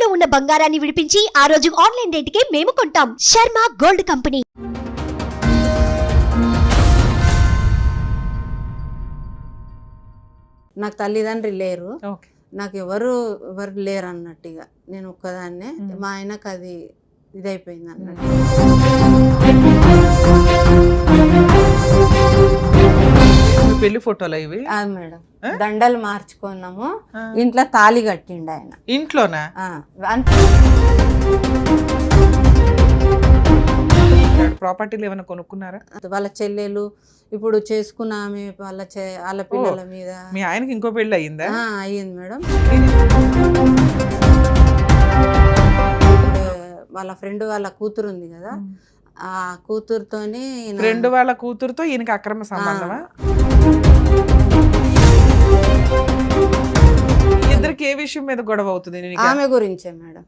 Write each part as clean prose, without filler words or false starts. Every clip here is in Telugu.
ఇంట్లో ఉన్న బంగారాన్ని విడిపించి ఆ రోజు ఆన్లైన్ రేటుకే మేము కొంటాం. Sharma gold company. నాకు తల్లిదండ్రి లేరు, నాకు ఎవరు లేరు అన్నట్టుగా నేను ఒక్కదాన్నే. మా ఆయనకు అది ఇదైపోయింది అన్నట్టు. పెళ్లి ఫోటోలు ఇవి మేడం, దండలు మార్చుకున్నాము, ఇంట్లో తాళి కట్టిండు ఆయన. ఇంట్లోనా? ప్రాపర్టీలు ఏమైనా కొనుక్కున్నారా? వాళ్ళ చెల్లెలు ఇప్పుడు చేసుకున్న ఆమె వాళ్ళ పిల్లల మీద. మీ ఆయనకి ఇంకో పెళ్లి అయ్యిందా? అయ్యింది మేడం. వాళ్ళ ఫ్రెండ్ వాళ్ళ కూతురు ఉంది కదా, ఆ కూతురుతోని. ఫ్రెండ్ వాళ్ళ కూతురుతో ఈయనకి అక్రమ సంబంధమా? ఇద్దరికి ఏ విషయం మీద గొడవ అవుతుంది? ఆమె గురించే మేడం.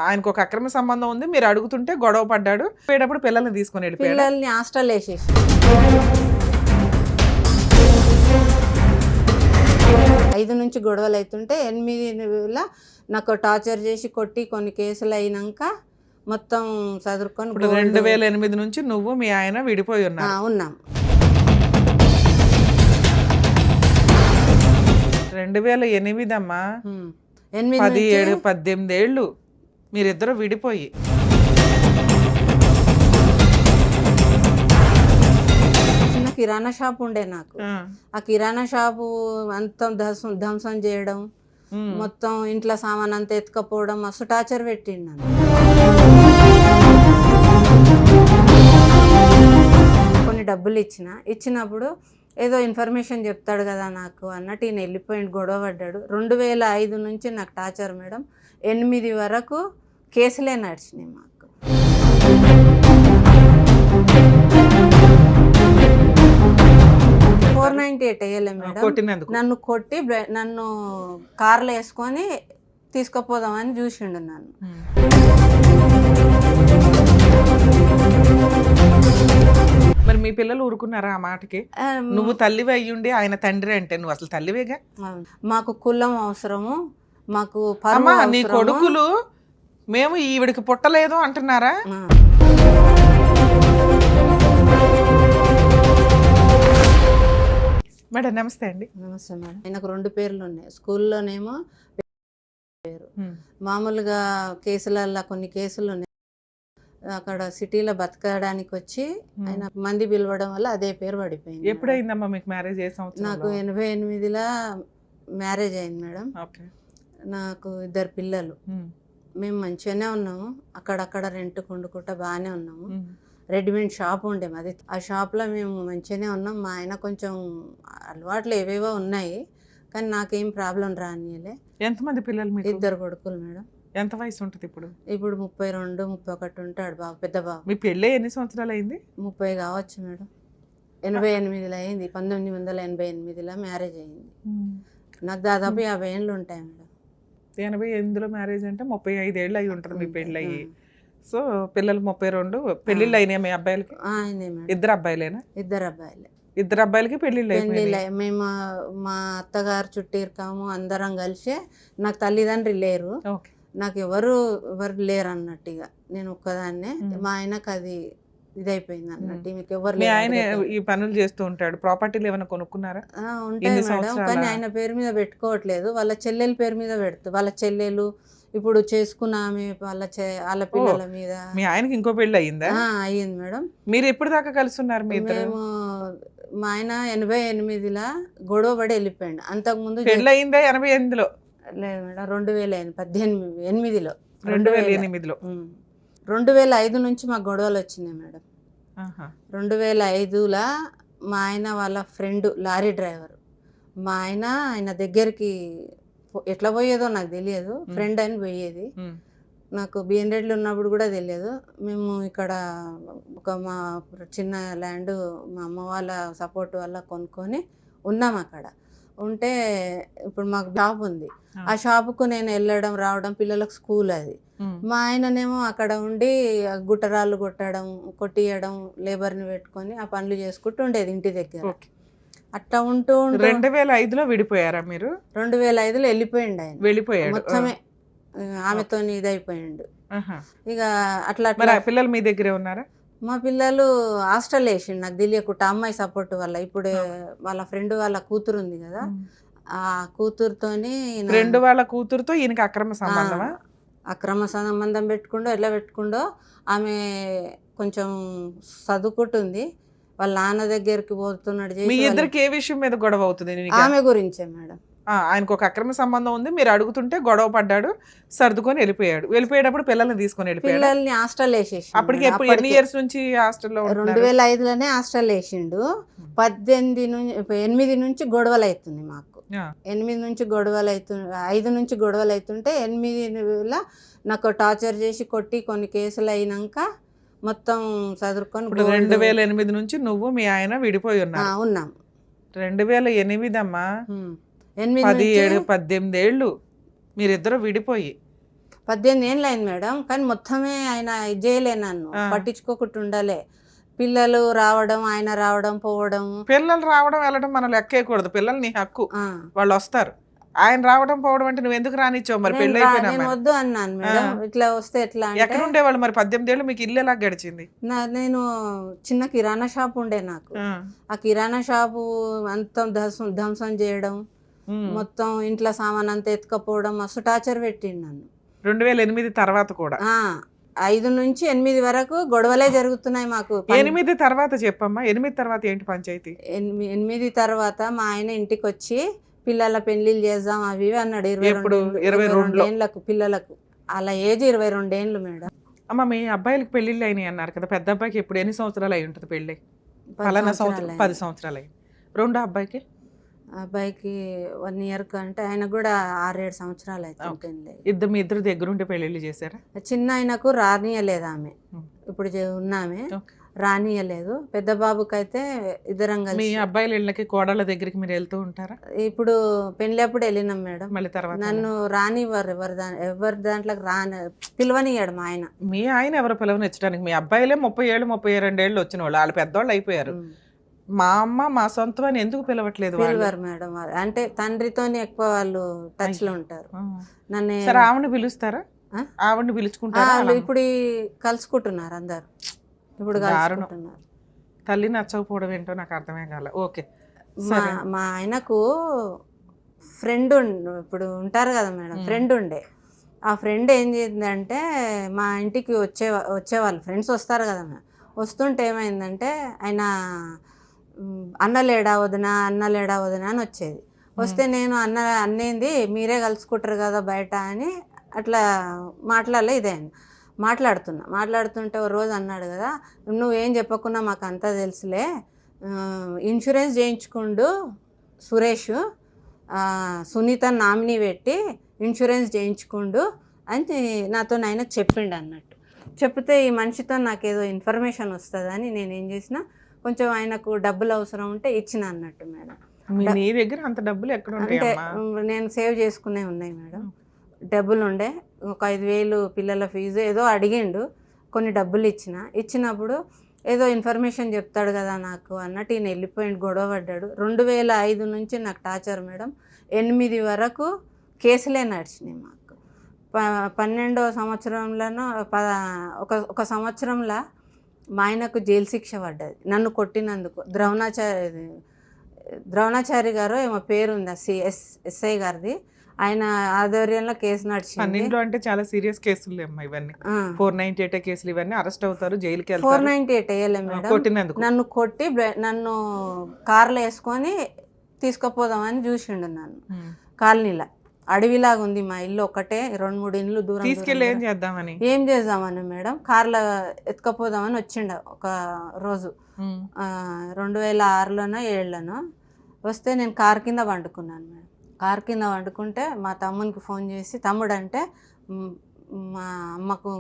ఆయనకు ఒక అక్రమ సంబంధం ఉంది, మీరు అడుగుతుంటే గొడవ పడ్డాడు. పోయేటప్పుడు పిల్లల్ని తీసుకొని వెళ్ళిపోయాడు. పిల్లల్ని హాస్టల్ వేసేసి 5 నుంచి గొడవలు అవుతుంటే 8 నాకు టార్చర్ చేసి కొట్టి కొన్ని కేసులు అయినాక మొత్తం చదువుకొని 2008 నుంచి నువ్వు మీ ఆయన విడిపోయి ఉన్నాం. 2008 అమ్మా, 17-18 ఏళ్ళు మీరిద్దరు విడిపోయి. చిన్న కిరాణా షాప్ ఉండే నాకు. ఆ కిరాణా షాపు అంతా ధ్వంసం చేయడం, మొత్తం ఇంట్లో సామాన్ అంతా ఎత్తుకపోవడం, మస్తు టార్చర్ పెట్టిండు నన్ను. కొన్ని డబ్బులు ఇచ్చినప్పుడు ఏదో ఇన్ఫర్మేషన్ చెప్తాడు కదా నాకు అన్నట్టు ఈయన వెళ్ళిపోయింది, గొడవ పడ్డాడు. 2005 నుంచి నాకు టార్చర్ మేడం. 8 వరకు కేసులే నడిచినాయి మాకు. 498 వేయలే మేడం. నన్ను కొట్టి నన్ను కార్లో వేసుకొని తీసుకుపోదామని చూసిండు నన్ను. మరి మీ పిల్లలు ఊరుకున్నారా ఆ మాటకి? నువ్వు తల్లివి అయ్యుండి ఆయన తండ్రి అంటే నువ్వు అసలు తల్లివేగా. మాకు కులం అవసరము, మాకు నీ కొడుకులు మేము ఈవిడికి పుట్టలేదు అంటున్నారా? మేడం నమస్తే అండి. నమస్తే మేడం. నాకు 2 పేర్లు ఉన్నాయి. స్కూల్లోనేమో పేరు, మామూలుగా కేసులల్లో కొన్ని కేసులు ఉన్నాయి. అక్కడ సిటీలో బతకడానికి వచ్చి ఆయన మంది పిలవడం వల్ల అదే పేరు పడిపోయింది. ఎప్పుడైందమ్మా మీకు మ్యారేజ్? నాకు 88లో మ్యారేజ్ అయింది మేడం. నాకు 2 పిల్లలు. మేము మంచిగానే ఉన్నాము, అక్కడక్కడ రెంట్ కొండుకుంటా బాగానే ఉన్నాము. రెడీమేడ్ షాప్ ఉండే మాది. ఆ షాప్లో మేము మంచిగానే ఉన్నాం. మా ఆయన కొంచెం అలవాట్లు ఏవేవో ఉన్నాయి, కానీ నాకేం ప్రాబ్లం రానియలే. ఎంతమంది పిల్లలు? 2 కొడుకులు మేడం. ఎంత వయసు ఉంటుంది ఇప్పుడు? ఇప్పుడు 32, 31 ఉంటాడు బాబు, పెద్ద బాబు. మీ పెళ్ళి ఎన్ని సంవత్సరాలు అయింది? 30 కావచ్చు మేడం. 88లో అయింది. 1988లో మ్యారేజ్ అయింది. నాకు దాదాపు 50 ఏళ్ళు ఉంటాయి మేడం. 88లో మ్యారేజ్ అంటే 35 ఏళ్ళు అయి ఉంటుంది మీ పెళ్ళి అయ్యి. సో పిల్లలు 32. పెళ్ళిళ్ళు అయినాయి మీ అబ్బాయిలకి? 2 అబ్బాయిలేనా? 2 అబ్బాయిలే. 2 అబ్బాయిలకి పెళ్ళిళ్ళు అయినాయి. మేము మా అత్తగారు చుట్టిరకాము అందరం కలిసి. నాకు తల్లిదండ్రి లేరు, నాకు ఎవరు లేరు అన్నట్టుగా నేను ఒక్కదాన్నే. మా ఆయనకు అది ఇదైపోయింది అన్నట్టు. మీకు ఎవరు? మీ ఆయన ఈ పనులు చేస్తూ ఉంటాడు. ప్రాపర్టీలు ఏమైనా కొనుక్కున్నారా? ఉంటాయి మేడం, కానీ ఆయన పేరు మీద పెట్టుకోవట్లేదు, వాళ్ళ చెల్లెల పేరు మీద పెడుతుంది. వాళ్ళ చెల్లెలు ఇప్పుడు చేసుకున్న ఆమె వాళ్ళ పిల్లల మీద. మీ ఆయనకి ఇంకో పెళ్లి అయ్యిందా? అయ్యింది మేడం. మీరు ఎప్పుడు దాకా కలిసి ఉన్నారు? మేము మా ఆయన 88లో గొడవ పడి వెళ్ళిపోయాడు. అంతకుముందు పెళ్ళి అయిందా 88లో? లేదు మేడం, 2008లో. 2005 నుంచి మాకు గొడవలు వచ్చినాయి మేడం. 2005లో మా ఆయన వాళ్ళ ఫ్రెండ్ లారీ డ్రైవర్. మా ఆయన దగ్గరికి ఎట్లా పోయేదో నాకు తెలియదు, ఫ్రెండ్ అని పోయేది. నాకు బిఎన్రెడ్లు ఉన్నప్పుడు కూడా తెలియదు. మేము ఇక్కడ మా చిన్న ల్యాండ్ మా అమ్మ వాళ్ళ సపోర్ట్ వల్ల కొనుక్కొని ఉన్నాం. అక్కడ ఉంటే ఇప్పుడు మాకు షాప్ ఉంది. ఆ షాపుకు నేను వెళ్ళడం రావడం, పిల్లలకు స్కూల్ అది. మా ఆయననేమో అక్కడ ఉండి గుట్టరాళ్ళు కొట్టియడం, లేబర్ని పెట్టుకొని ఆ పనులు చేసుకుంటూ ఉండేది ఇంటి దగ్గర. అట్లా ఉంటూ 2005లో విడిపోయారా మీరు? 2005లో వెళ్ళిపోయిండు ఆయన. వెళ్ళిపోయాడు మొత్తమే ఆమెతో ఇదైపోయిండు. ఆహా. ఇక అట్లా మరి అట్లా ఆ పిల్లలు మీ దగ్గరే ఉన్నారా? మా పిల్లలు హాస్టల్ వేసిండు నాకు తెలియకుండా అమ్మాయి సపోర్ట్ వల్ల. ఇప్పుడు వాళ్ళ ఫ్రెండ్ వాళ్ళ కూతురు ఉంది కదా, ఆ కూతురుతోని ఫ్రెండ్ వాళ్ళ కూతురుతో ఈయనకి అక్రమ సంబంధమా? అక్రమ సంబంధం పెట్టుకుండో ఎట్లా పెట్టుకుండో. ఆమె కొంచెం చదువుకుంటుంది, వాళ్ళ నాన్న దగ్గరికి పోతున్నాడు మీ చేసి ఇద్దరికి ఏ విషయం మీద గొడవ అవుతుంది నీకు? ఆమె గురించే మేడం. ఆయనకు ఒక అక్రమ సంబంధం ఉంది, మీరు అడుగుతుంటే గొడవ పడ్డాడు, సర్దుకొని వెళ్ళిపోయాడు. వెళ్ళిపోయేటప్పుడు పిల్లల్ని తీసుకొని వెళ్ళిపోయాడు. పిల్లల్ని హాస్టల్ వేసేసి అప్పటికి ఎన్ని ఇయర్స్ నుంచి హాస్టల్లో? 2005లోనే హాస్టల్ వేసిండు. 8 నుంచి గొడవలు అవుతుంది మాకు. 8 నుంచి గొడవలు అవుతుంది, 5 నుంచి గొడవలు అవుతుంటే 8లో నాకు టార్చర్ చేసి కొట్టి కొన్ని కేసులు అయినాక మొత్తం చదువుకొని 2008 నుంచి నువ్వు మీ ఆయన విడిపోయి ఉన్నాం. 2008 అమ్మా, 18 ఏళ్ళు మీరిద్దరు విడిపోయి. 18 ఏళ్ళు అయింది మేడం. కానీ మొత్తమే ఆయన ఇది చేయలే, నన్ను పట్టించుకోకుండా ఉండాలి. పిల్లలు రావడం, ఆయన రావడం పోవడం. పిల్లలు రావడం వెళ్ళడం మనం లెక్కేయకూడదు, పిల్లలు నీ హక్కు, వాళ్ళు వస్తారు. ఆయన రావడం పోవడం అంటే నువ్వు ఎందుకు రానిచ్చావు? మరి పెళ్లి నేను వద్దు అన్నాను మేడం. ఇట్లా వస్తే ఎట్లా? ఎక్కడ ఉండేవాళ్ళు మరి? 18 ఏళ్ళు మీకు ఇల్లు ఎలా గడిచింది? నేను చిన్న కిరాణా షాప్ ఉండే నాకు. ఆ కిరాణా షాపు అంతా ధ్వంసం చేయడం, మొత్తం ఇంట్లో సామాన్ అంతా ఎత్తుకపోవడం, మస్తు టార్చర్ పెట్టిండు నన్ను. 2008 తర్వాత కూడా 5 నుంచి 8 వరకు గొడవలే జరుగుతున్నాయి మాకు. 8 తర్వాత చెప్పమ్మా, 8 తర్వాత ఏంటి పంచాయతీ? 8 తర్వాత మా ఆయన ఇంటికి వచ్చి పిల్లల పెళ్లిళ్ళు చేద్దాం అవి అన్నాడు. 22 ఏళ్ళకు పిల్లలకు. అలా ఏజ్ 22 ఏళ్ళు మేడం. అమ్మ, మీ అబ్బాయిలకి పెళ్లిళ్ళు అయినాయి అన్నారు కదా, పెద్ద అబ్బాయికి ఎప్పుడు ఎన్ని సంవత్సరాలు అయి ఉంటుంది పెళ్ళి? 10 సంవత్సరాలు అయ్యి. రెండో అబ్బాయికి? అబ్బాయికి 1 ఇయర్ కంటే ఆయన కూడా 6-7 సంవత్సరాలు అయితే. మీ ఇద్దరు దగ్గరుంటే పెళ్లిళ్ళు చేశారా? చిన్న ఆయనకు రానియలేదు ఆమె, ఇప్పుడు ఉన్నామే రానియలేదు. పెద్ద బాబుకైతే ఇద్దరం కలిసి. మీ అబ్బాయిల ఇళ్ళకి కోడళ్ళ దగ్గరికి మీరు వెళ్తూ ఉంటారా? ఇప్పుడు పెళ్లి అప్పుడు వెళ్ళినాం మేడం. మళ్ళీ తర్వాత నన్ను రానివ్వరు, ఎవరి దాంట్లోకి పిలవనియాడు మా ఆయన. మీ ఆయన ఎవరు పిలవనిచ్చడానికి? మీ అబ్బాయిలే 30 ఏళ్ళు 32 ఏళ్ళు వచ్చిన వాళ్ళు, వాళ్ళు పెద్దవాళ్ళు అయిపోయారు. మా అమ్మ మా సొంతం అని ఎందుకు పిలవట్లేదు? పిలవరు మేడం, అంటే తండ్రితోనే ఎక్కువ వాళ్ళు టచ్ లో ఉంటారు. నన్ను సరే, ఆవిడని పిలుస్తారా? ఆవిడని పిలుచుకుంటారా? ఇప్పుడు కలుసుకుంటున్నారు అందరు, ఇప్పుడు కలుసుకుంటున్నారు. తల్లి నచ్చకపోవడం ఏంటో నాకు అర్థమే కాలే. ఓకే. మా ఆయనకు ఫ్రెండ్ ఇప్పుడు ఉంటారు కదా మేడం, ఫ్రెండ్ ఉండే. ఆ ఫ్రెండ్ ఏం చేసిందంటే, మా ఇంటికి వచ్చేవాళ్ళు ఫ్రెండ్స్ వస్తారు కదా, వస్తుంటే ఏమైందంటే ఆయన అన్నలేడా వదినా అని వచ్చేది. వస్తే నేను అన్నేంది మీరే కలుసుకుంటారు కదా బయట అని అట్లా మాట్లాడుతుంటే ఒక రోజు అన్నాడు కదా, నువ్వేం చెప్పకుండా మాకు అంతా తెలుసులే, ఇన్సూరెన్స్ చేయించుకుండు సురేష్, సునీత నామినీ పెట్టి ఇన్సూరెన్స్ చేయించుకుండు అని నాతో ఆయన చెప్పిండు అన్నట్టు. చెప్తే ఈ మనిషితో నాకేదో ఇన్ఫర్మేషన్ వస్తుందని నేనేం చేసిన, కొంచెం ఆయనకు డబ్బులు అవసరం ఉంటే ఇచ్చిన అన్నట్టు మేడం. నీ దగ్గర అంత డబ్బులు ఎక్కడ ఉంటాయి? అంటే నేను సేవ్ చేసుకునే ఉన్నాయి మేడం. డబ్బులు ఉండే, ఒక 5,000 పిల్లల ఫీజు ఏదో అడిగిండు, కొన్ని డబ్బులు ఇచ్చినప్పుడు ఏదో ఇన్ఫర్మేషన్ చెప్తాడు కదా నాకు అన్నట్టు ఈయన వెళ్ళిపోయిండు, గొడవ పడ్డాడు. 2005 నుంచి నాకు టార్చర్ మేడం. 8 వరకు కేసులే నడిచినాయి మాకు. 12వ సంవత్సరంలోనూ ఒక సంవత్సరంలో మా ఆయనకు జైలు శిక్ష పడ్డది నన్ను కొట్టినందుకు. ద్రోణాచారి గారు ఏమో పేరు ఉంది, ఎస్ఐ గారిది, ఆయన ఆధ్వర్యంలో కేసు నడిచింది. 12 అంటే చాలా సీరియస్ కేసులు అమ్మా ఇవన్నీ. 498 కేసులు, ఇవన్నీ అరెస్ట్ అవుతారు, జైలుకి వెళ్తారు. 498 వేయలే మేడం, నన్ను కొట్టి నన్ను కార్లో వేసుకొని తీసుకుపోదామని చూసిండు నన్ను. కాలనీలో అడవిలాగా ఉంది మా ఇల్లు, ఒకటే 2-3 ఇండ్లు దూరం. తీసుకెళ్ళి ఏం చేద్దామని మేడం, కార్లో ఎత్తుకపోదామని వచ్చిండు ఒక రోజు. 2006లోనో 2007లోనో వస్తే నేను కార్ కింద వండుకున్నాను మేడం. కార్ కింద వండుకుంటే మా తమ్మునికి ఫోన్ చేసి, తమ్ముడు అంటే మా అమ్మకు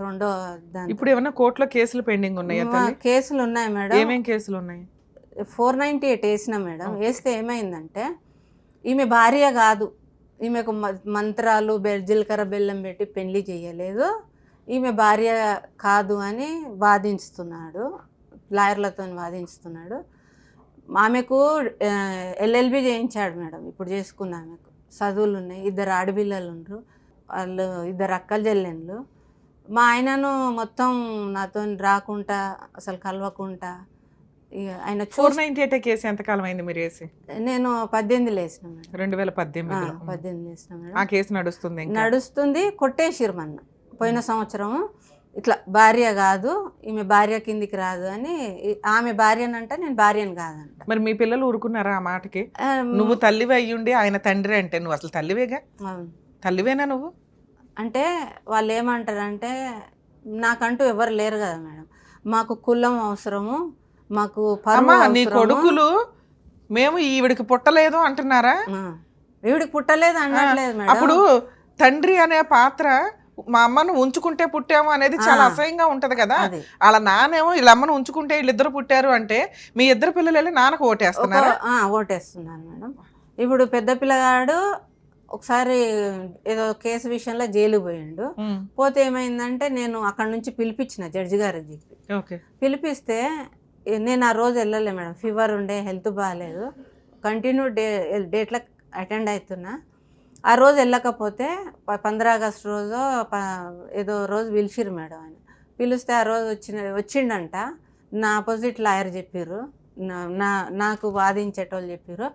రెండో దాని. ఇప్పుడు ఏమన్నా కోర్టులో కేసులు పెండింగ్ ఉన్నాయా? కేసులు ఉన్నాయి మేడం. ఏమేం కేసులు ఉన్నాయి? 498 వేసిన మేడం. వేస్తే ఏమైందంటే, ఈమె భార్య కాదు, ఈమెకు మంత్రాలు జీలకర్ర బెల్లం పెట్టి పెళ్లి చేయలేదు, ఈమె భార్య కాదు అని వాదించుతున్నాడు, లాయర్లతో వాదించుతున్నాడు. ఆమెకు LLB చేయించాడు మేడం. ఇప్పుడు చేసుకున్న ఆమెకు చదువులు ఉన్నాయి, 2 ఆడపిల్లలు ఉన్నారు. వాళ్ళు ఇద్దరు అక్కలు చెల్లెళ్ళు. మా ఆయనను మొత్తం నాతో రాకుండా అసలు కలవకుండా ఇక ఆయన 498 కేసు ఎంతకాలం అయింది మీరు వేసి? నేను 18 వేసిన మేడం. 2018 18 వేసిన మేడం. ఆ కేసు నడుస్తుంది ఇంకా? నడుస్తుంది. కొట్టేసిరు మొన్న పోయిన సంవత్సరము. ఇట్లా భార్య కాదు, ఈమె భార్య కిందికి రాదు అని, ఆమె భార్యనంట, నేను భార్యను కాదంట. మరి మీ పిల్లలు ఊరుకున్నారా ఆ మాటకి? ఆ, నువ్వు తల్లివి అయ్యుండి ఆయన తండ్రి అంటే నువ్వు అసలు తల్లివేగా? అవును. తల్లివేనా నువ్వు? అంటే వాళ్ళు ఏమంటారంటే, నాకంటూ ఎవరు లేరు కదా మేడం, మాకు కులం అవసరము, మాకు పరువు అమ్మా నీ అవసరము. కొడుకులు మేము ఈవిడికి పుట్టలేదు అంటున్నారా? ఈవిడికి పుట్టలేదు అనట్లేదు మేడం. అప్పుడు తండ్రి అనే పాత్ర మా అమ్మను ఉంచుకుంటే పుట్టాము అనేది చాలా అసహ్యంగా ఉంటది కదా. అది. వాళ్ళ నానేమో వీళ్ళ అమ్మను ఉంచుకుంటే వీళ్ళిద్దరు పుట్టారు అంటే మీ ఇద్దరు పిల్లలు వెళ్ళి నాన్నకు ఓటేస్తున్నారా? ఓటేస్తున్నాను మేడం. ఇప్పుడు పెద్ద పిల్లగాడు ఒకసారి ఏదో కేసు విషయంలో జైలు పోయిండు. పోతే ఏమైందంటే, నేను అక్కడ నుంచి పిలిపించిన జడ్జి గారికి చెప్పి. ఓకే. పిలిపిస్తే నేను ఆ రోజు వెళ్ళలే మేడం, ఫీవర్ ఉండే, హెల్త్ బాగాలేదు. కంటిన్యూ డేట్లకు అటెండ్ అవుతున్నా. ఆ రోజు వెళ్ళకపోతే 15 ఆగస్టు రోజు ఏదో రోజు పిలిచిరు మేడం. ఆయన పిలిస్తే ఆ రోజు వచ్చిండంట. నా ఆపోజిట్ లాయర్ చెప్పారు, నాకు వాదించేటోళ్ళు చెప్పారు,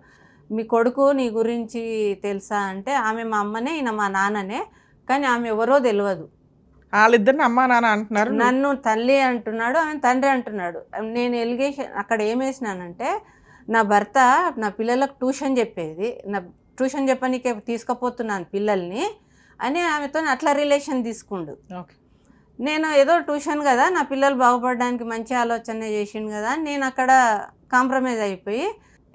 మీ కొడుకు నీ గురించి తెలుసా అంటే, ఆమె మా అమ్మనే, ఈయన మా నాన్ననే, కానీ ఆమె ఎవరో తెలియదు. వాళ్ళిద్దరిని అమ్మా నాన్న అంటున్నారు, నన్ను తల్లి అంటున్నాడు, ఆమె తండ్రి అంటున్నాడు. నేను ఎలిగేషన్ అక్కడ ఏమేసినానంటే, నా భర్త నా పిల్లలకు ట్యూషన్ చెప్పేది, నా ట్యూషన్ చెప్పనీకే తీసుకుపోతున్నాను పిల్లల్ని అని ఆమెతో అట్లా రిలేషన్ తీసుకుండు. నేను ఏదో ట్యూషన్ కదా, నా పిల్లలు బాగుపడడానికి మంచి ఆలోచన చేసిండు కదా, నేను అక్కడ కాంప్రమైజ్ అయిపోయి,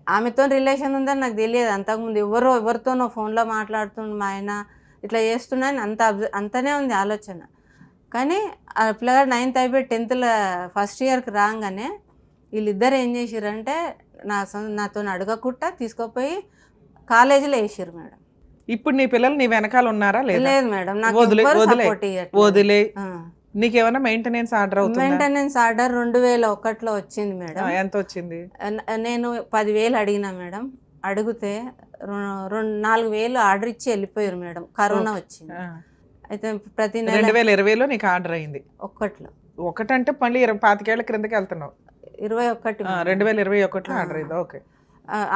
ఆమెతో రిలేషన్ ఉందని నాకు తెలియదు అంతకుముందు. ఎవరితోనో ఫోన్లో మాట్లాడుతుండు మా ఆయన, ఇట్లా చేస్తున్నాను అంతనే ఉంది ఆలోచన. కానీ ఆ పిల్లగాడు 9th అయిపోయి 10th ఫస్ట్ ఇయర్కి రాగానే వీళ్ళిద్దరు ఏం చేసిరంటే, నాతో అడగకుండా తీసుకుపోయి కాలేజీలో వేసిరు మేడం. ఇప్పుడు నీ పిల్లలు నీ వెనకాల ఉన్నారా? లేదు మేడం, నాకు వదిలే. నీకేమైనా మెయింటెనెన్స్ ఆర్డర్ అవుతుంది? మెయింటెనెన్స్ ఆర్డర్ 2001లో వచ్చింది మేడం. ఎంత వచ్చింది? నేను 10,000 అడిగినా మేడం. అడిగితే 4,000 ఆర్డర్ ఇచ్చి వెళ్ళిపోయారు మేడం. కరోనా వచ్చింది. అయితే ప్రతి నెల 2020లో నీకు ఆర్డర్ అయింది? ఒకటంటే మళ్ళీ 25 ఏళ్ల క్రిందకి వెళ్తున్నావు. 21 2021లో ఆర్డర్ అయింది. ఓకే.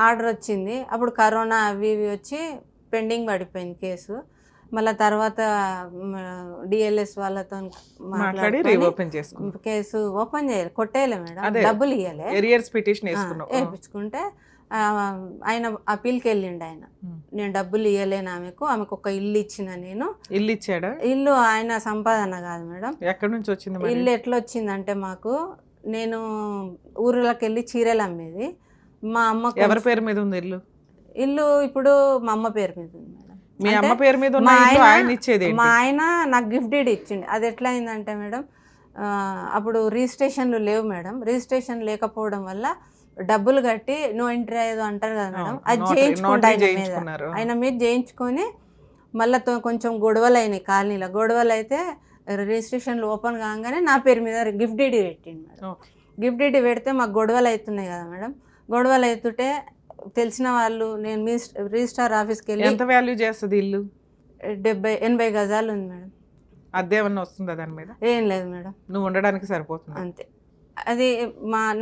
ఆర్డర్ వచ్చింది. అప్పుడు కరోనా అవి ఇవి వచ్చి పెండింగ్ పడిపోయింది కేసు. మళ్ళీ తర్వాత డిఎల్ఎస్ వాళ్ళతో మాట్లాడి ఓపెన్ చేసుకున్నాం. కేసు ఓపెన్ చేయాలి, కొట్టేయలే మేడం, డబ్బులు ఇవ్వాలి, వేయించుకుంటే ఆయన అప్పీల్కి వెళ్ళిండు. ఆయన నేను డబ్బులు ఇవ్వలేను ఆమెకు ఒక ఇల్లు ఇచ్చిన. నేను ఇల్లు ఇచ్చాడా? ఇల్లు ఆయన సంపాదన కాదు మేడం. ఎక్కడి నుంచి వచ్చింది ఇల్లు? ఎట్లా వచ్చిందంటే, మాకు నేను ఊర్లోకి వెళ్ళి చీరలు అమ్మేది. మా అమ్మ ఎవరి పేరు మీద ఉంది ఇల్లు? ఇల్లు ఇప్పుడు మా అమ్మ పేరు మీద ఉంది మేడం. మీ అమ్మ పేరు మీద ఉన్న ఇల్లు ఆయన ఇచ్చేది? మా ఆయన నాకు గిఫ్ట్ డీడ్ ఇచ్చిండు. అది ఎట్లా అయిందంటే మేడం, అప్పుడు రిజిస్ట్రేషన్లు లేవు మేడం. రిజిస్ట్రేషన్ లేకపోవడం వల్ల డబ్బులు కట్టి నో ఎంట్రీ ఏదో అంటారు కదా మేడం, అది చేయించుకోండి ఆయన మీద చేయించుకొని, మళ్ళీ కొంచెం గొడవలు అయినాయి కాలనీలో. గొడవలు అయితే రిజిస్ట్రేషన్లు ఓపెన్ కాగానే నా పేరు మీద గిఫ్ట్ డీడీ పెట్టిండు మేడం. గిఫ్ట్ డీడీ పెడితే మాకు గొడవలు అవుతున్నాయి కదా మేడం. గొడవలు అవుతుంటే తెలిసిన వాళ్ళు, నేను రిజిస్ట్రార్ ఆఫీస్కి వెళ్ళి. ఎంత వాల్యూ చేస్తుంది ఇల్లు? 70-80 గజాలు ఉంది మేడం. అద్దె ఏమన్నా వస్తుందా దాని మీద? ఏం లేదు మేడం, నువ్వు ఉండడానికి సరిపోతుంది అంతే. అది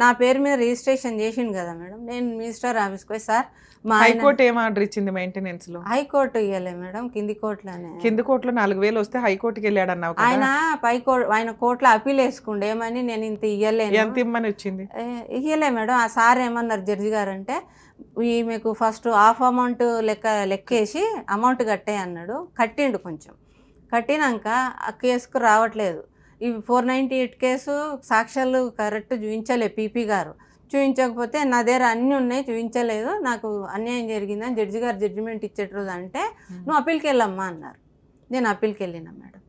నా పేరు మీద రిజిస్ట్రేషన్ చేసిండు కదా మేడం. నేను మినిస్టర్ ఆఫీస్కి పోయి, సార్ మా హైకోర్టు ఏం ఆర్డర్ ఇచ్చింది మెయింటెనెన్స్ లో? హైకోర్టు ఇవ్వలే మేడం, కింది కోర్టులోనే. కింది కోర్టులో 4,000 వస్తే హైకోర్టుకి వెళ్ళాడు అన్నావు. ఆయన కోర్టులో అప్పీల్ వేసుకుండే, ఏమని నేను ఇంత ఇవ్వలేను. ఎంత ఇమ్మని వచ్చింది? ఇవ్వలే మేడం. ఆ సార్ ఏమన్నారు జడ్జి గారు అంటే, మీకు ఫస్ట్ హాఫ్ అమౌంట్ లెక్కేసి అమౌంట్ కట్టే అన్నాడు. కట్టిండు. కొంచెం కట్టినాక ఆ కేసుకు రావట్లేదు. ఈ 498 కేసు సాక్ష్యాలు కరెక్ట్ చూపించలే పీపీ గారు. చూపించకపోతే నా దగ్గర అన్నీ ఉన్నాయి, చూపించలేదు, నాకు అన్యాయం జరిగిందని జడ్జి గారు జడ్జిమెంట్ ఇచ్చేట రోజు అంటే, నువ్వు అప్పీల్కి వెళ్ళమ్మా అన్నారు. నేను అప్పీల్కి వెళ్ళినా మేడం.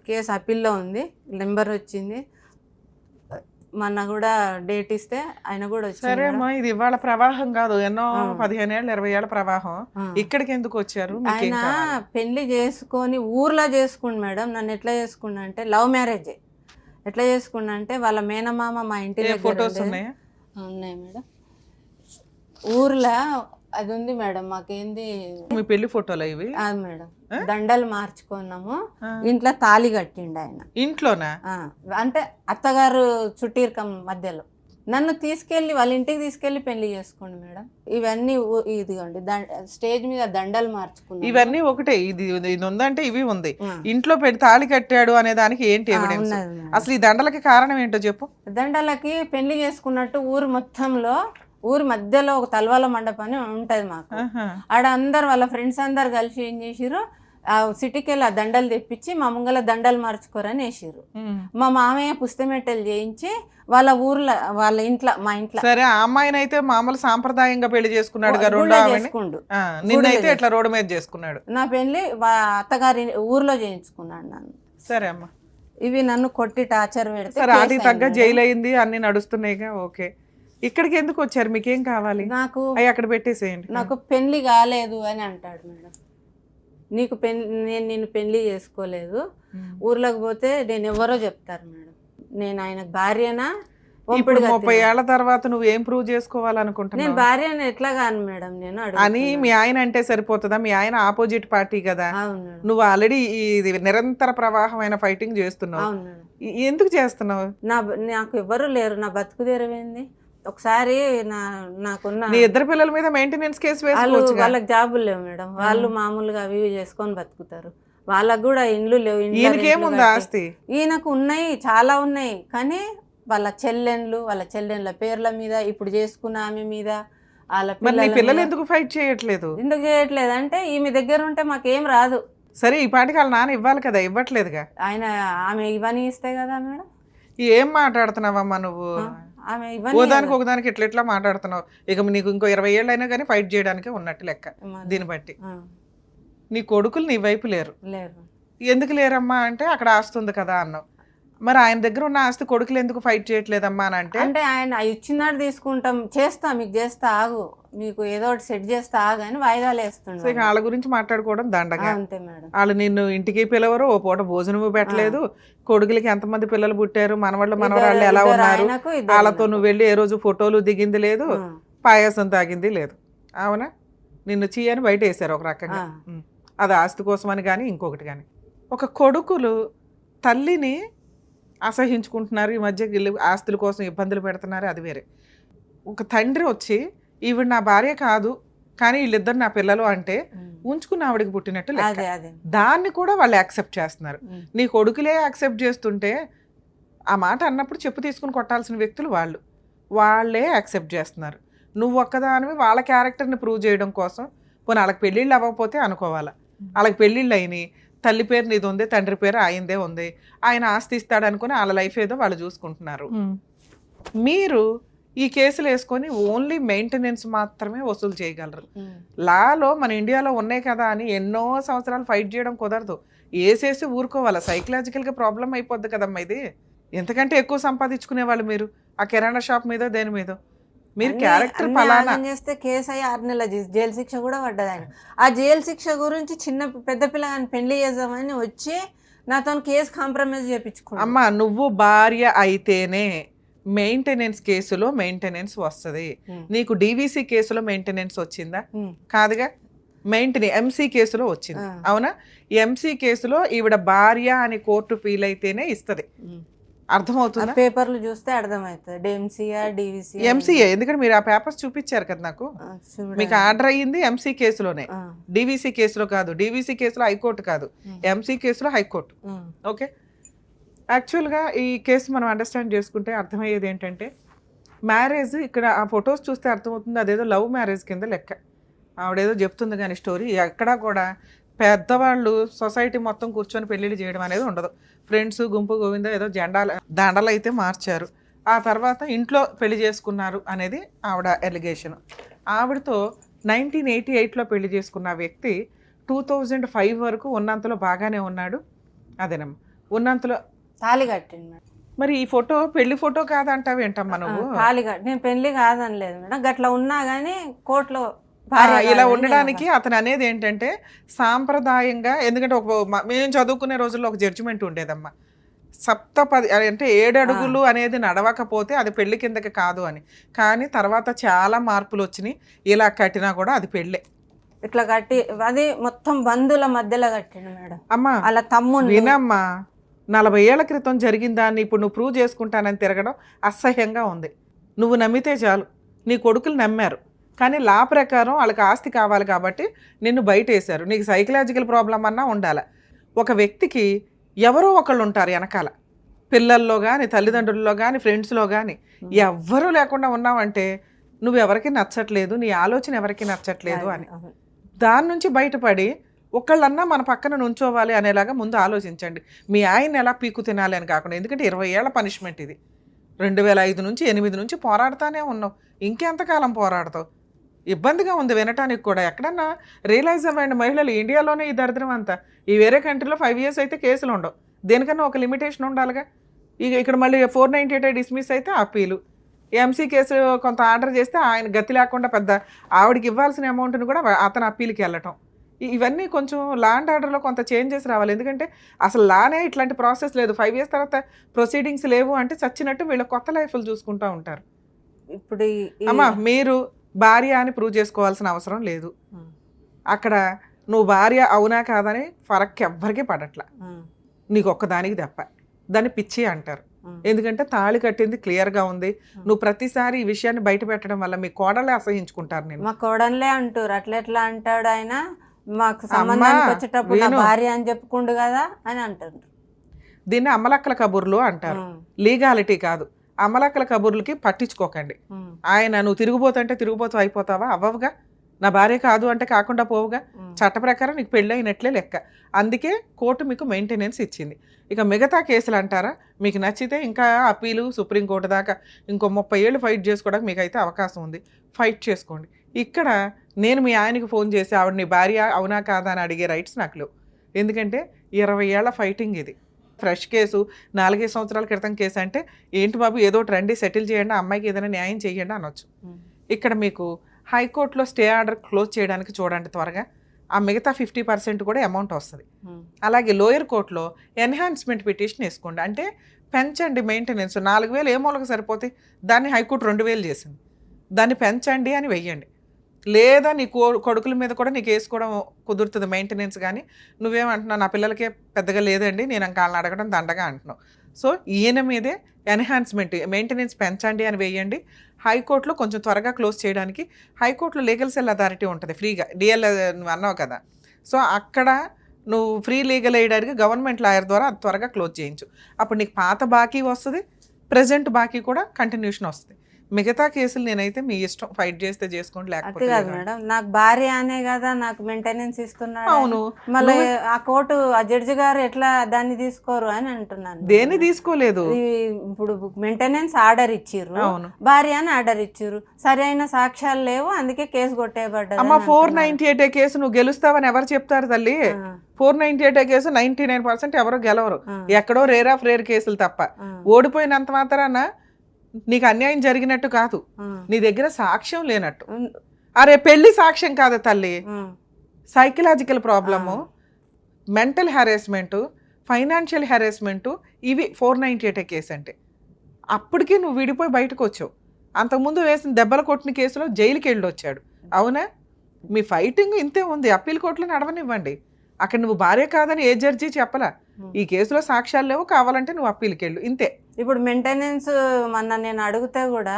కేసు అప్పీల్లో ఉంది, నెంబర్ వచ్చింది. మొన్న కూడా డేట్ ఇస్తే ఆయన కూడా వచ్చారు. సరే అమ్మా, ఇది ఇవాళ ప్రవాహం కాదు, ఎన్నో 15 ఏళ్ళ 20 ఏళ్ళ ప్రవాహం. ఇక్కడికి ఎందుకు వచ్చారు? ఆయన పెళ్లి చేసుకొని ఊర్లో చేసుకుండు మేడం. నన్ను ఎట్లా చేసుకున్నా అంటే, లవ్ మ్యారేజ్. ఎట్లా చేసుకున్నా అంటే, వాళ్ళ మేనమామ మా ఇంటి దగ్గర ఫొటోస్ ఉన్నాయా? ఉన్నాయి మేడం. ఊర్లో అది ఉంది మేడం మాకేంది మీ పెళ్లి ఫోటోలు ఇవి అది మేడం దండలు మార్చుకున్నాము ఇంట్లో తాళి కట్టిండు ఆయన ఇంట్లోనా అంటే అత్తగారు చుట్టీరకం మధ్యలో నన్ను తీసుకెళ్లి వాళ్ళ ఇంటికి తీసుకెళ్లి పెళ్లి చేసుకోండి మేడం. ఇవన్నీ ఇదిగోండి స్టేజ్ మీద దండలు మార్చుకున్నాను. ఇవన్నీ ఒకటే, ఇది ఉందంటే ఇవి ఉంది. ఇంట్లో పెట్టి తాళి కట్టాడు అనే దానికి ఏంటి ఎవిడెన్స్? అసలు ఈ దండలకి కారణం ఏంటో చెప్పు. దండలకి పెళ్లి చేసుకున్నట్టు ఊరు మొత్తంలో ఊరి మధ్యలో ఒక తలవాల మండపం అని ఉంటది మాకు. ఆడ అందరు వాళ్ళ ఫ్రెండ్స్ అందరు కలిసి ఏం చేసిరు, ఆ సిటీకి వెళ్ళి ఆ దండలు తెప్పించి మా ముంగల దండలు మార్చుకోరని వేసిర్రు. మా మామయ్య పుస్తమెట్టెలు చేయించి వాళ్ళ ఊర్లో వాళ్ళ ఇంట్లో మా ఇంట్లో. సరే, ఆ అమ్మాయిని అయితే మామూలు సాంప్రదాయంగా పెళ్లి చేసుకున్నాడు, నిన్నైతే ఇట్లా రోడ్డు మీద చేసుకున్నాడు. నా పెళ్లి అత్తగారి ఊర్లో చేయించుకున్నాడు నన్ను. సరే అమ్మా, ఇవి నన్ను కొట్టి టార్చర్ పెడితే సరే వాటికి తగ్గ జైలు అయింది, అన్ని నడుస్తున్నాయిగా. ఓకే, ఇక్కడికి ఎందుకు వచ్చారు? మీకేం కావాలి? నాకు అక్కడ పెట్టేసేయండి. నాకు పెళ్లి కాలేదు అని అంటాడు మేడం. నీకు నేను పెళ్లి చేసుకోలేదు, ఊర్లోకి పోతే నేను ఎవరో చెప్తారు మేడం. నేను ఆయన భార్యనా? 30 ఏళ్ల తర్వాత నువ్వు ఏం ప్రూవ్ చేసుకోవాలనుకుంటున్నావు? నేను భార్యను ఎట్లా కాను మేడం నేను అని మీ ఆయన అంటే సరిపోతుందా? మీ ఆయన ఆపోజిట్ పార్టీ కదా. నువ్వు ఆల్రెడీ ఇది నిరంతర ప్రవాహమైన ఫైటింగ్ చేస్తున్నావు. ఎందుకు చేస్తున్నావు? నాకు ఎవరు లేరు, నా బతుకు తెరవేంది. ఒకసారి నాకున్న నీ ఇద్దరు పిల్లల మీద మెయింటెనెన్స్ కేసు వేసుకోవచ్చు. వాళ్ళకి జాబులు లేవు మేడం, వాళ్ళు మామూలుగా అవి చేసుకొని బతుకుతారు. వాళ్ళకు కూడా ఇండ్లు లేవు. ఈయనకేముంది ఆస్తి? ఈయనకు ఉన్నాయి, చాలా ఉన్నాయి. కానీ వాళ్ళ చెల్లెండ్ల పేర్ల మీద, ఇప్పుడు చేసుకున్న ఆమె మీద, వాళ్ళ పిల్లలు ఎందుకు ఫైట్ చేయట్లేదు? ఎందుకు చేయట్లేదు అంటే ఈమె దగ్గర ఉంటే మాకేం రాదు. సరే, ఈ పాటికి వాళ్ళ నాన్న ఇవ్వాలి కదా, ఇవ్వట్లేదుగా. ఆయన ఆమె ఇవన్నీ ఇస్తే కదా మేడం. ఏం మాట్లాడుతున్నావమ్మా నువ్వు? ఓదానికి ఒకదానికి ఎట్లా మాట్లాడుతున్నావు? ఇక నీకు ఇంకో 20 ఏళ్ళు అయినా కానీ ఫైట్ చేయడానికి ఉన్నట్టు లెక్క. దీన్ని బట్టి నీ కొడుకులు నీ వైపు లేరు. ఎందుకు లేరమ్మా అంటే అక్కడ ఆస్తి ఉంది కదా అన్నావు. మరి ఆయన దగ్గర ఉన్న ఆస్తి కొడుకులు ఎందుకు ఫైట్ చేయట్లేదమ్మా అని అంటే ఆయన ఇచ్చినాడు తీసుకుంటాం, చేస్తా, మీకు చేస్తా ఆగు, మీకు ఏదో ఒకటి సెట్ చేస్తా ఆగు అని వాయిదాలు వేస్తుండే. వాళ్ళ గురించి మాట్లాడుకోవడం దండగా. అంతే మేడం. వాళ్ళు నిన్ను ఇంటికి పిలవరు, ఓ పూట భోజనము పెట్టలేదు. కొడుకులకి ఎంతమంది పిల్లలు పుట్టారు, మనవాళ్ళు మనవరాళ్ళు ఎలా ఉన్నారు, వాళ్ళతో నువ్వు వెళ్ళి ఏ రోజు ఫోటోలు దిగింది లేదు, పాయాసం తాగింది లేదు. అవునా? నిన్ను చీయని బయట వేసారు ఒక రకంగా. అది ఆస్తి కోసమని కానీ ఇంకొకటి కానీ. ఒక కొడుకులు తల్లిని అసహించుకుంటున్నారు ఈ మధ్య, ఆస్తుల కోసం ఇబ్బందులు పెడుతున్నారు, అది వేరే. ఒక తండ్రి వచ్చి ఈవిడ నా భార్య కాదు కానీ వీళ్ళిద్దరు నా పిల్లలు అంటే ఉంచుకున్న ఆవిడకి పుట్టినట్టు లెక్క. దాన్ని కూడా వాళ్ళు యాక్సెప్ట్ చేస్తున్నారు. నీ కొడుకులే యాక్సెప్ట్ చేస్తుంటే ఆ మాట అన్నప్పుడు చెప్పు తీసుకుని కొట్టాల్సిన వ్యక్తులు వాళ్ళే యాక్సెప్ట్ చేస్తున్నారు. నువ్వు ఒక్కదానివి వాళ్ళ క్యారెక్టర్ని ప్రూవ్ చేయడం కోసం. పోనీ వాళ్ళకి పెళ్ళిళ్ళు అవ్వకపోతే అనుకోవాలా, వాళ్ళకి పెళ్ళిళ్ళు అయినాయి, తల్లి పేరు నీది ఉంది, తండ్రి పేరు ఆయనదే ఉంది, ఆయన ఆస్తి ఇస్తాడు అనుకుని వాళ్ళ లైఫ్ ఏదో వాళ్ళు చూసుకుంటున్నారు. మీరు ఈ కేసులు వేసుకొని ఓన్లీ మెయింటెనెన్స్ మాత్రమే వసూలు చేయగలరు. లాలో మన ఇండియాలో ఉన్నాయి కదా అని ఎన్నో సంవత్సరాలు ఫైట్ చేయడం కుదరదు. వేసేసి ఊరుకోవాలా, సైకలాజికల్గా ప్రాబ్లం అయిపోద్ది కదమ్మా ఇది. ఎంతకంటే ఎక్కువ సంపాదించుకునే వాళ్ళు మీరు ఆ కిరాణా షాప్ మీద దేని మీద. మీరు క్యారెక్టర్ పలానా చేస్తే కేసు అయ్యి 6 నెలల జైలు శిక్ష కూడా పడ్డది. ఆయన ఆ జైలు శిక్ష గురించి పెద్ద పిల్లగాని పెళ్లి చేద్దామని వచ్చి నాతో కేసు కాంప్రమైజ్ చేయించుకున్నా. అమ్మా, నువ్వు భార్య అయితేనే మెయింటెనెన్స్ కేసులో మెయింటెనెన్స్ వస్తుంది. నీకు డివిసి కేసులో మెయింటెనెన్స్ వచ్చిందా? కాదుగా. ఎంసీ కేసులో వచ్చింది, అవునా? ఎంసీ కేసులో ఈవిడ భార్య అని కోర్టు ఫీల్ అయితేనే ఇస్తుంది. అర్థమవుతుంది? పేపర్లు చూస్తే అర్థమవుతుంది. ఎంసీఏ, ఎందుకంటే మీరు ఆ పేపర్స్ చూపించారు కదా నాకు. మీకు ఆర్డర్ అయ్యింది ఎంసీ కేసులోనే, డివిసి కేసులో కాదు. డివిసి కేసులో హైకోర్టు కాదు, ఎంసీ కేసులో హైకోర్టు. ఓకే, యాక్చువల్గా ఈ కేసు మనం అండర్స్టాండ్ చేసుకుంటే అర్థమయ్యేది ఏంటంటే, మ్యారేజ్ ఇక్కడ ఆ ఫొటోస్ చూస్తే అర్థమవుతుంది అదేదో లవ్ మ్యారేజ్ కింద లెక్క. ఆవిడేదో చెప్తుంది కానీ స్టోరీ ఎక్కడా కూడా పెద్దవాళ్ళు సొసైటీ మొత్తం కూర్చొని పెళ్ళిళ్ళు చేయడం అనేది ఉండదు. ఫ్రెండ్స్ గుంపు గోవింద ఏదో దండలు అయితే మార్చారు, ఆ తర్వాత ఇంట్లో పెళ్లి చేసుకున్నారు అనేది ఆవిడ ఎలిగేషన్. ఆవిడతో 1988లో పెళ్లి చేసుకున్న వ్యక్తి 2005 వరకు ఉన్నంతలో బాగానే ఉన్నాడు. అదేనమ్మా, ఉన్నంతలో తాళి కట్టింది. మరి ఈ ఫోటో పెళ్లి ఫోటో కాదంటావు ఏంటమ్మా నువ్వు? తాళి కట్టి నేను పెళ్లి కాదని లేదు మేడం, గట్లా ఉన్నా కానీ కోర్టులో ఇలా ఉండడానికి అతను అనేది ఏంటంటే సాంప్రదాయంగా. ఎందుకంటే మేము చదువుకునే రోజుల్లో ఒక జడ్జిమెంట్ ఉండేదమ్మా, సప్తపది అంటే 7 అడుగులు అనేది నడవకపోతే అది పెళ్లి కిందకి కాదు అని. కానీ తర్వాత చాలా మార్పులు వచ్చినాయి. ఇలా కట్టినా కూడా అది పెళ్ళే. ఇట్లా కట్టి అది మొత్తం బంధువుల మధ్యలో కట్టిండు మేడం. అమ్మా వాళ్ళ తమ్ముడు వినమ్మా, 40 ఏళ్ల క్రితం జరిగిన దాన్ని ఇప్పుడు నువ్వు ప్రూవ్ చేసుకుంటానని తిరగడం అసహ్యంగా ఉంది. నువ్వు నమ్మితే చాలు. నీ కొడుకులు నమ్మారు, కానీ లా ప్రకారం వాళ్ళకి ఆస్తి కావాలి కాబట్టి నిన్ను బయటేశారు. నీకు సైకలాజికల్ ప్రాబ్లం అన్నా ఉండాలి. ఒక వ్యక్తికి ఎవరో ఒకళ్ళు ఉంటారు వెనకాల, పిల్లల్లో కానీ తల్లిదండ్రుల్లో కానీ ఫ్రెండ్స్లో కానీ. ఎవ్వరూ లేకుండా ఉన్నావంటే నువ్వు ఎవరికి నచ్చట్లేదు, నీ ఆలోచన ఎవరికి నచ్చట్లేదు అని. దాని నుంచి బయటపడి ఒకళ్ళన్నా మన పక్కన నుంచోవాలి అనేలాగా ముందు ఆలోచించండి. మీ ఆయన ఎలా పీకు తినాలి అని కాకుండా. ఎందుకంటే 20 ఏళ్ల పనిష్మెంట్ ఇది. 2005 నుంచి 8 నుంచి పోరాడుతానే ఉన్నావు. ఇంకెంతకాలం పోరాడతావు? ఇబ్బందిగా ఉంది వినటానికి కూడా. ఎక్కడన్నా రియలైజ్ అవ్వండి మహిళలు, ఇండియాలోనే ఈ దరిద్రం అంతా. ఈ వేరే కంట్రీలో 5 years అయితే కేసులు ఉండవు. దేనికన్నా ఒక లిమిటేషన్ ఉండాలిగా. ఇక్కడ మళ్ళీ 498 డిస్మిస్ అయితే అప్పీలు. ఎంసీ కేసు కొంత ఆర్డర్ చేస్తే ఆయన గతి లేకుండా పెద్ద ఆవిడకి ఇవ్వాల్సిన అమౌంట్ని కూడా అతను అప్పీల్కి వెళ్ళటం. ఇవన్నీ కొంచెం లా అండ్ ఆర్డర్లో కొంత చేంజెస్ రావాలి. ఎందుకంటే అసలు లానే ఇట్లాంటి ప్రాసెస్ లేదు. 5 years తర్వాత ప్రొసీడింగ్స్ లేవు అంటే చచ్చినట్టు వీళ్ళ కొత్త లైఫ్లు చూసుకుంటూ ఉంటారు. ఇప్పుడు అమ్మా మీరు భార్య అని ప్రూవ్ చేసుకోవాల్సిన అవసరం లేదు. అక్కడ నువ్వు భార్య అవునా కాదని ఫరక్ ఎవ్వరికీ పడట్లా. నీకు ఒక్కదానికి తప్ప. దాన్ని పిచ్చి అంటారు. ఎందుకంటే తాళి కట్టింది క్లియర్గా ఉంది. నువ్వు ప్రతిసారి ఈ విషయాన్ని బయట పెట్టడం వల్ల మీ కోడలే అసహించుకుంటారు. నేను మా కోడలే అంటారు. అట్లా అంటాడు ఆయన. మాకు సంబంధానికి వచ్చేటప్పుడు నా భార్య అని చెప్పుకుండు కదా అని అంటారు. దీన్ని అమ్మలక్కల కబుర్లు అంటారు. లీగాలిటీ కాదు. అమ్మలక్కల కబుర్లకి పట్టించుకోకండి. ఆయన నువ్వు తిరిగిపోతుంటే తిరిగిపోతూ అయిపోతావా? అవ్వవుగా. నా భార్య కాదు అంటే కాకుండా పోవుగా. చట్ట ప్రకారం నీకు పెళ్ళి అయినట్లే లెక్క. అందుకే కోర్టు మీకు మెయింటెనెన్స్ ఇచ్చింది. ఇక మిగతా కేసులు అంటారా, మీకు నచ్చితే ఇంకా అప్పీలు సుప్రీంకోర్టు దాకా ఇంకో 30 ఏళ్ళు ఫైట్ చేసుకోవడానికి మీకు అయితే అవకాశం ఉంది. ఫైట్ చేసుకోండి. ఇక్కడ నేను మీ ఆయనకి ఫోన్ చేసి ఆవిడ నీ భార్య అవునా కాదా అని అడిగే రైట్స్ నాకు లేవు. ఎందుకంటే 20 ఏళ్ల ఫైటింగ్ ఇది. ఫ్రెష్ కేసు, 4 సంవత్సరాల క్రితం కేసు అంటే ఏంటి బాబు ఏదో రండి సెటిల్ చేయండి, అమ్మాయికి ఏదైనా న్యాయం చేయండి అనొచ్చు. ఇక్కడ మీకు హైకోర్టులో స్టే ఆర్డర్ క్లోజ్ చేయడానికి చూడండి త్వరగా. ఆ మిగతా 50% కూడా అమౌంట్ వస్తుంది. అలాగే లోయర్ కోర్టులో ఎన్హాన్స్మెంట్ పిటిషన్ వేసుకోండి. అంటే పెంచండి మెయింటెనెన్స్. 4,000 ఏ మూలకు సరిపోతాయి, దాన్ని హైకోర్టు 2,000 చేసింది. దాన్ని పెంచండి అని వెయ్యండి. లేదా నీ కొడుకుల మీద కూడా నీకు వేసుకోవడం కుదురుతుంది మెయింటెనెన్స్. కానీ నువ్వేమంటున్నావు, నా పిల్లలకే పెద్దగా లేదండి, నేను ఇంకా వాళ్ళని అడగడం దండగా అంటున్నావు. సో ఈయన మీదే ఎన్హాన్స్మెంట్ మెయింటెనెన్స్ పెంచండి అని వేయండి. హైకోర్టులో కొంచెం త్వరగా క్లోజ్ చేయడానికి హైకోర్టులో లీగల్ సెల్ అథారిటీ ఉంటుంది ఫ్రీగా. డిఎల్ నువ్వు అన్నావు కదా, సో అక్కడ నువ్వు free legal aid government lawyer ద్వారా అది త్వరగా క్లోజ్ చేయించు. అప్పుడు నీకు పాత బాకీ వస్తుంది, ప్రజెంట్ బాకీ కూడా కంటిన్యూషన్ వస్తుంది. మిగతా కేసులు నేనైతే మీ ఇష్టం, ఫైట్ చేస్తే చేసుకోండి, లేకపోతే కాదు మేడం. నాకు భార్య అనే కదా నాకు మెయింటెనెన్స్ ఇస్తున్నాడు. అవును, మళ్ళీ ఆ కోర్టు ఆ జడ్జి గారు ఎట్లా దాన్ని తీసుకోరు అని అంటున్నాను. దేన్ని తీసుకోలేదు. ఇప్పుడు మెయింటెనెన్స్ ఆర్డర్ ఇచ్చిర్రు, భార్య అని ఆర్డర్ ఇచ్చిర్రు, సరైన సాక్ష్యాలు లేవు, అందుకే కేసు కొట్టేయబడ్డది. అమ్మ 498 కేసు నువ్వు గెలుస్తావని ఎవరు చెప్తారు తల్లి? 498 కేసు 99% ఎవరో గెలవరు. ఎక్కడో రేర్ ఆఫ్ రేర్ కేసులు తప్ప. ఓడిపోయినంత మాత్రాన నీకు అన్యాయం జరిగినట్టు కాదు, నీ దగ్గర సాక్ష్యం లేనట్టు. అరే పెళ్లి సాక్ష్యం కాదు తల్లి, psychological problem, mental harassment, financial harassment, ఇవి 498 కేసు అంటే. అప్పటికి నువ్వు విడిపోయి బయటకు వచ్చావు. అంతకుముందు వేసిన దెబ్బల కొట్టిన కేసులో జైలుకి వెళ్ళి వచ్చాడు. అవునా? మీ ఫైటింగ్ ఇంతే ఉంది. అప్పీల్ కోర్టులో నడవనివ్వండి. అక్కడ నువ్వు భార్య కాదని ఏ జడ్జి చెప్పలా. ఈ కేసులో సాక్ష్యాలు లేవు, కావాలంటే నువ్వు అప్పీల్కి వెళ్ళు, ఇంతే. ఇప్పుడు మెయింటెనెన్స్ మొన్న నేను అడిగితే కూడా,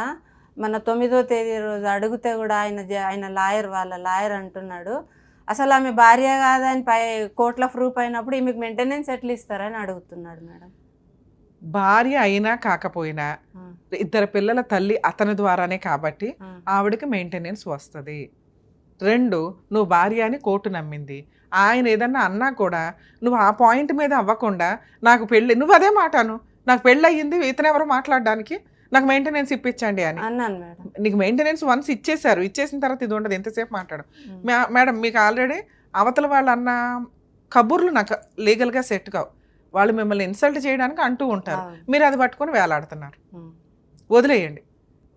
మన 9వ తేదీ రోజు అడిగితే కూడా ఆయన లాయర్, వాళ్ళ లాయర్ అంటున్నాడు అసలు ఆమె భార్య కాదని కోర్టులో ప్రూఫ్ అయినప్పుడు ఈమెకు మెయింటెనెన్స్ ఎట్లా ఇస్తారని అడుగుతున్నాడు మేడం. భార్య అయినా కాకపోయినా 2 పిల్లల తల్లి అతని ద్వారానే కాబట్టి ఆవిడకి మెయింటెనెన్స్ వస్తుంది. 2, నువ్వు భార్య అని కోర్టు నమ్మింది. ఆయన ఏదన్నా అన్నా కూడా నువ్వు ఆ పాయింట్ మీద అవ్వకుండా నాకు పెళ్ళి, నువ్వు అదే మాటాను, నాకు పెళ్ళి అయ్యింది, ఇతనెవరో మాట్లాడడానికి, నాకు మెయింటెనెన్స్ ఇప్పించండి అని అన్నాను మేడం. నీకు మెయింటెనెన్స్ వన్స్ ఇచ్చేసారు, ఇచ్చేసిన తర్వాత ఇది ఉండదు, ఎంతసేపు మాట్లాడు. మేడం మీకు ఆల్రెడీ అవతల వాళ్ళు అన్న కబుర్లు నాకు లీగల్గా సెట్ కావు. వాళ్ళు మిమ్మల్ని ఇన్సల్ట్ చేయడానికి అంటూ ఉంటారు, మీరు అది పట్టుకొని వేలాడుతున్నారు. వదిలేయండి.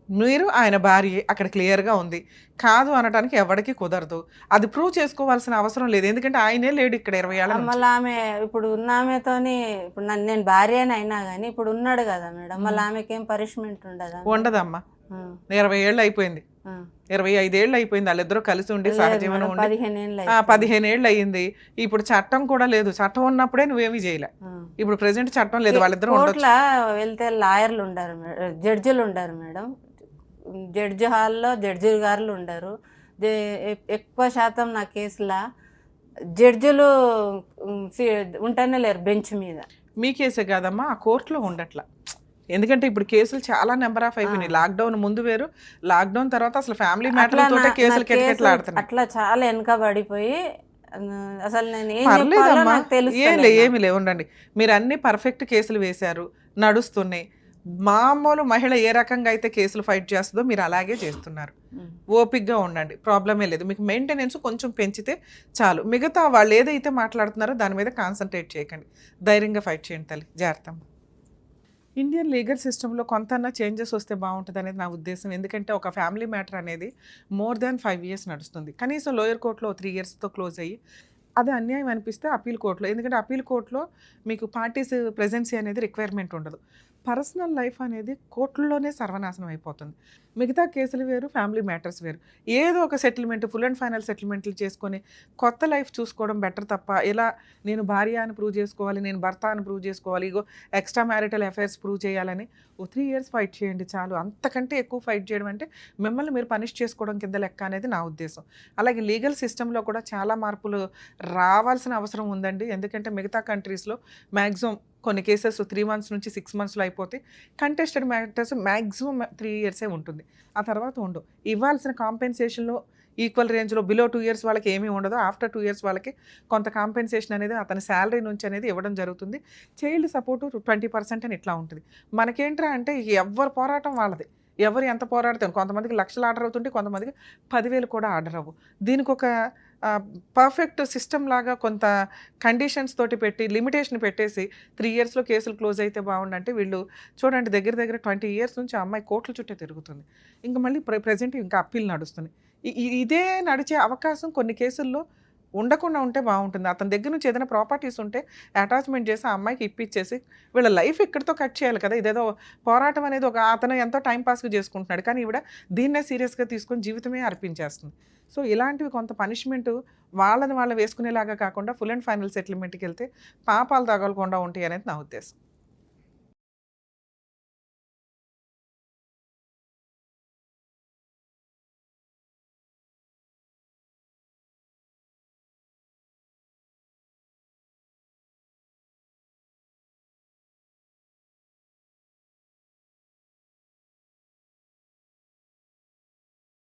మీరు ఆయన భార్య అక్కడ క్లియర్గా ఉంది. కాదు అనటానికి ఎవరికి కుదరదు. అది ప్రూవ్ చేసుకోవాల్సిన అవసరం లేదు. ఎందుకంటే ఆయనే లేడు ఇక్కడ 20 ఏళ్ల నుంచి. మళ్ళీ ఆమె ఇప్పుడు ఉన్న ఆమెతోని ఇప్పుడు నేను భార్య అని అయినా కానీ ఇప్పుడు ఉన్నాడు కదా మేడం, మళ్ళీ ఆమెకి ఏం పనిష్మెంట్ ఉండదా? ఉండదమ్మా. 20 ఏళ్ళు అయిపోయింది, 25 ఏళ్ళు అయిపోయింది వాళ్ళిద్దరూ కలిసి ఉండి సహజీవనం ఉండి. 15 ఏళ్ళు అయ్యింది. ఇప్పుడు చట్టం కూడా లేదు. చట్టం ఉన్నప్పుడే నువ్వేమీ చేయలే. ఇప్పుడు ప్రెసెంట్ చట్టం లేదు. వాళ్ళిద్దరూ కోర్టులో వెళ్తే లాయర్లు ఉండరు, జడ్జిలు ఉండరు మేడం. జడ్జి హాల్లో జడ్జి గారులు ఉండరు. ఎక్కువ శాతం నా కేసులో జడ్జిలు ఉంటేనే లేరు బెంచ్ మీద. మీ కేసే కాదమ్మా, ఆ కోర్టులో ఉండట్లా. ఎందుకంటే ఇప్పుడు కేసులు చాలా నెంబర్ ఆఫ్ అయిపోయినాయి. లాక్డౌన్ ముందు వేరు, లాక్డౌన్ తర్వాత అసలు ఫ్యామిలీ మ్యాటర్ తోటే కేసులు కిటకిటలాడుతున్నాయి. అట్లా చాలా వెనకబడిపోయి అసలు నేను పర్లేదమ్మా, ఏమి లేవు ఉండండి. మీరు అన్ని పర్ఫెక్ట్ కేసులు వేశారు, నడుస్తున్నాయి. మామూలు మహిళ ఏ రకంగా అయితే కేసులు ఫైట్ చేస్తుందో మీరు అలాగే చేస్తున్నారు. ఓపిక్గా ఉండండి, ప్రాబ్లమే లేదు. మీకు మెయింటెనెన్స్ కొంచెం పెంచితే చాలు. మిగతా వాళ్ళు ఏదైతే మాట్లాడుతున్నారో దాని మీద కాన్సన్ట్రేట్ చేయకండి. ధైర్యంగా ఫైట్ చేయండి తల్లి. జాగ్రత్త. ఇండియన్ లీగల్ సిస్టంలో కొంతన్నా చేంజెస్ వస్తే బాగుంటుంది అనేది నా ఉద్దేశం. ఎందుకంటే ఒక ఫ్యామిలీ మ్యాటర్ అనేది మోర్ దాన్ 5 years నడుస్తుంది. కనీసం లోయర్ కోర్టులో 3 yearsతో క్లోజ్ అయ్యి అది అన్యాయం అనిపిస్తే అప్పీల్ కోర్టులో, ఎందుకంటే అప్పీల్ కోర్టులో మీకు పార్టీస్ ప్రెజెన్సీ అనేది రిక్వైర్మెంట్ ఉండదు. పర్సనల్ లైఫ్ అనేది కోర్టుల్లోనే సర్వనాశనం అయిపోతుంది. మిగతా కేసులు వేరు, ఫ్యామిలీ మ్యాటర్స్ వేరు. ఏదో ఒక సెటిల్మెంట్, ఫుల్ అండ్ ఫైనల్ సెటిల్మెంట్లు చేసుకొని కొత్త లైఫ్ చూసుకోవడం బెటర్ తప్ప ఇలా నేను భార్య అని ప్రూవ్ చేసుకోవాలి, నేను భర్త అని ప్రూవ్ చేసుకోవాలి, ఇగో ఎక్స్ట్రా మ్యారిటల్ అఫైర్స్ ప్రూవ్ చేయాలని 3 years ఫైట్ చేయండి చాలు. అంతకంటే ఎక్కువ ఫైట్ చేయడం అంటే మిమ్మల్ని మీరు పనిష్ చేసుకోవడం కింద లెక్క అనేది నా ఉద్దేశం. అలాగే లీగల్ సిస్టంలో కూడా చాలా మార్పులు రావాల్సిన అవసరం ఉందండి. ఎందుకంటే మిగతా కంట్రీస్లో మ్యాక్సిమం కొన్ని కేసెస్ 3 months నుంచి 6 monthsలో అయిపోతే, కంటెస్టెడ్ మ్యాటర్స్ మ్యాక్సిమం 3 years ఉంటుంది. ఆ తర్వాత ఉండవు. ఇవ్వాల్సిన కాంపెన్సేషన్లో ఈక్వల్ రేంజ్లో బిలో 2 years వాళ్ళకి ఏమీ ఉండదు. ఆఫ్టర్ 2 years వాళ్ళకి కొంత కాంపెన్సేషన్ అనేది అతని శాలరీ నుంచి అనేది ఇవ్వడం జరుగుతుంది. చైల్డ్ సపోర్టు 20% అని ఇట్లా ఉంటుంది. మనకేంట్రా అంటే ఎవరి పోరాటం వాళ్ళది. ఎవరు ఎంత పోరాడుతారు. కొంతమందికి లక్షలు ఆర్డర్ అవుతుంటే కొంతమందికి 10,000 కూడా ఆర్డర్ అవ్వు. దీనికి ఒక పర్ఫెక్ట్ సిస్టమ్ లాగా కొంత కండిషన్స్ తోటి పెట్టి లిమిటేషన్ పెట్టేసి 3 yearsలో కేసులు క్లోజ్ అయితే బాగుండంటే వీళ్ళు చూడండి దగ్గర 20 years నుంచి ఆ అమ్మాయి కోర్టుల చుట్టూ తిరుగుతుంది. ఇంకా మళ్ళీ ప్రెజెంట్ ఇంకా అప్పీల్ నడుస్తుంది. ఇదే నడిచే అవకాశం కొన్ని కేసుల్లో ఉండకుండా ఉంటే బాగుంటుంది. అతని దగ్గర నుంచి ఏదైనా ప్రాపర్టీస్ ఉంటే అటాచ్మెంట్ చేసి ఆ అమ్మాయికి ఇప్పించేసి వీళ్ళ లైఫ్ ఇక్కడితో కట్ చేయాలి కదా. ఇదేదో పోరాటం అనేది ఒక అతను ఎంతో టైంపాస్గా చేసుకుంటున్నాడు, కానీ ఈవిడ దీన్నే సీరియస్గా తీసుకొని జీవితమే అర్పించేస్తుంది. సో ఇలాంటివి కొంత పనిష్మెంట్ వాళ్ళని వాళ్ళు వేసుకునేలాగా కాకుండా ఫుల్ అండ్ ఫైనల్ సెటిల్మెంట్కి వెళ్తే పాపాలు తగలకుండా ఉంటాయి అనేది నా ఉద్దేశం.